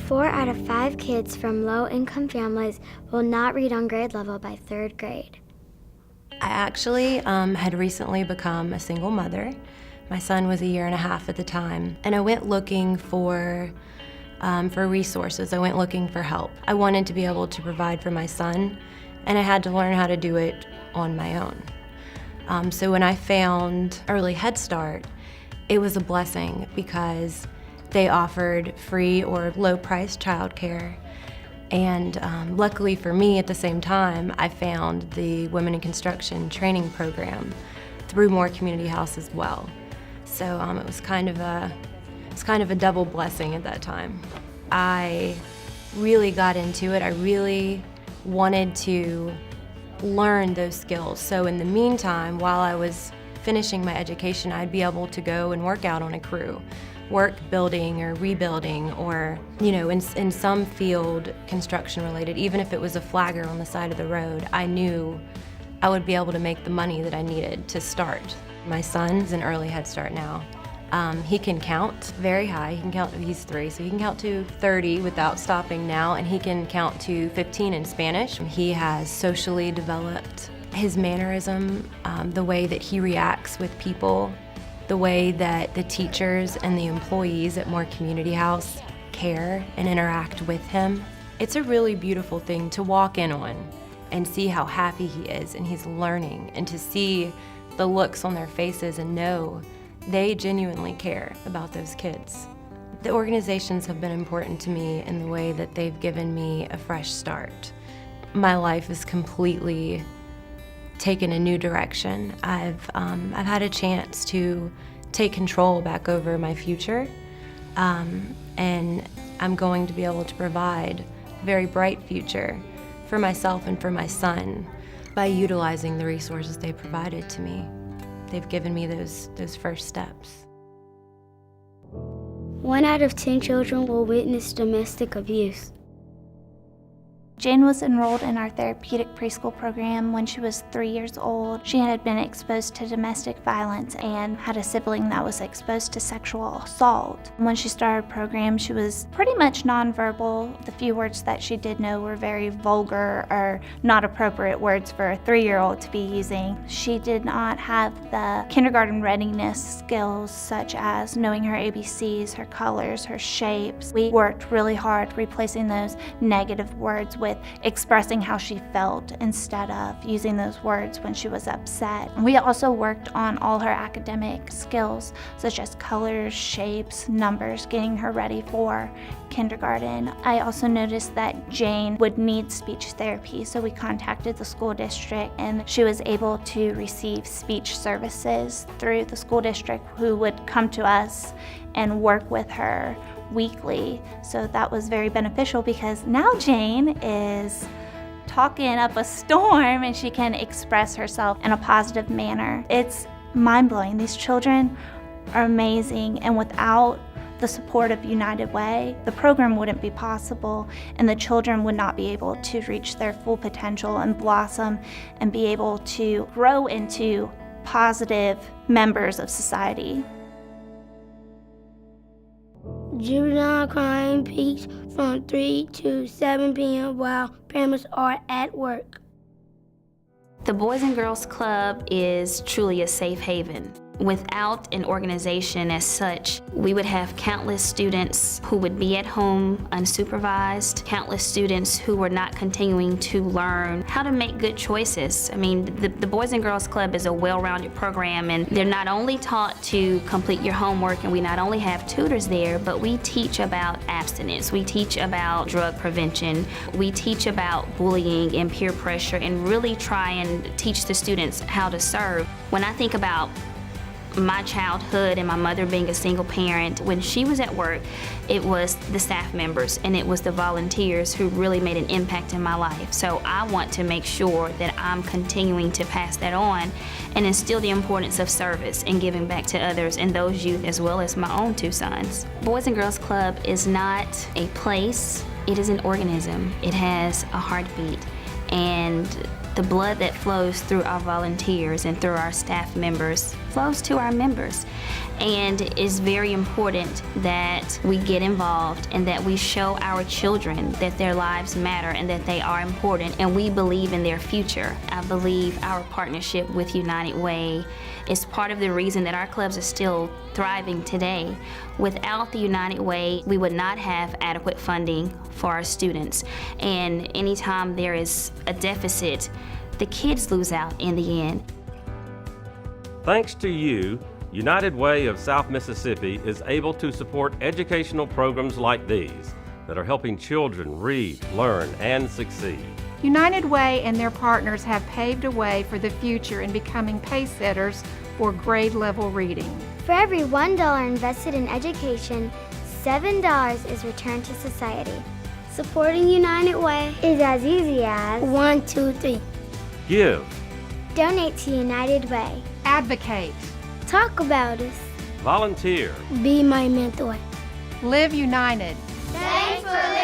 4 out of 5 kids from low-income families will not read on grade level by 3rd grade. I actually had recently become a single mother. My son was 1.5 years at the time, and I went looking for resources. I went looking for help. I wanted to be able to provide for my son, and I had to learn how to do it on my own. So when I found Early Head Start, it was a blessing because they offered free or low-priced childcare. And luckily for me, at the same time, I found the Women in Construction training program through Moore Community House as well. So it was kind of a double blessing at that time. I really got into it. I really wanted to learn those skills. So in the meantime, while I was finishing my education, I'd be able to go and work out on a crew, work building or rebuilding, or in some field construction related. Even if it was a flagger on the side of the road, I knew I would be able to make the money that I needed to start. My son's in Early Head Start now. He can count very high. He can count, he's 3, so he can count to 30 without stopping now, and he can count to 15 in Spanish. He has socially developed. His mannerism, the way that he reacts with people, the way that the teachers and the employees at Moore Community House care and interact with him. It's a really beautiful thing to walk in on and see how happy he is and he's learning, and to see the looks on their faces and know they genuinely care about those kids. The organizations have been important to me in the way that they've given me a fresh start. My life is completely taken a new direction. I've had a chance to take control back over my future, and I'm going to be able to provide a very bright future for myself and for my son by utilizing the resources they provided to me. They've given me those first steps. 1 out of 10 children will witness domestic abuse. Jane was enrolled in our therapeutic preschool program when she was 3 years old. She had been exposed to domestic violence and had a sibling that was exposed to sexual assault. When she started program, she was pretty much nonverbal. The few words that she did know were very vulgar or not appropriate words for a 3-year-old to be using. She did not have the kindergarten readiness skills, such as knowing her ABCs, her colors, her shapes. We worked really hard replacing those negative words with expressing how she felt instead of using those words when she was upset. We also worked on all her academic skills, such as colors, shapes, numbers, getting her ready for kindergarten. I also noticed that Jane would need speech therapy, so we contacted the school district, and she was able to receive speech services through the school district, who would come to us and work with her weekly. So that was very beneficial, because now Jane is talking up a storm and she can express herself in a positive manner. It's mind-blowing. These children are amazing, and without the support of United Way, the program wouldn't be possible, and the children would not be able to reach their full potential and blossom and be able to grow into positive members of society. Juvenile crime peaks from 3 to 7 p.m. while parents are at work. The Boys and Girls Club is truly a safe haven. Without an organization as such, we would have countless students who would be at home unsupervised, countless students who were not continuing to learn how to make good choices. I mean, the Boys and Girls Club is a well-rounded program, and they're not only taught to complete your homework, and we not only have tutors there, but we teach about abstinence, we teach about drug prevention, we teach about bullying and peer pressure, and really try and teach the students how to serve. When I think about my childhood and my mother being a single parent, when she was at work, it was the staff members and it was the volunteers who really made an impact in my life. So I want to make sure that I'm continuing to pass that on and instill the importance of service and giving back to others and those youth, as well as my own 2 sons. Boys and Girls Club is not a place, it is an organism. It has a heartbeat. And the blood that flows through our volunteers and through our staff members flows to our members. And it's very important that we get involved and that we show our children that their lives matter and that they are important and we believe in their future. I believe our partnership with United Way is part of the reason that our clubs are still thriving today. Without the United Way, we would not have adequate funding for our students. And anytime there is a deficit, the kids lose out in the end. Thanks to you, United Way of South Mississippi is able to support educational programs like these that are helping children read, learn, and succeed. United Way and their partners have paved a way for the future in becoming pace setters for grade-level reading. For every $1 invested in education, $7 is returned to society. Supporting United Way Is as easy as 1, 2, 3. Give, donate to United Way. Advocate. Talk about us. volunteer, Be my mentor. Live united. Thanks for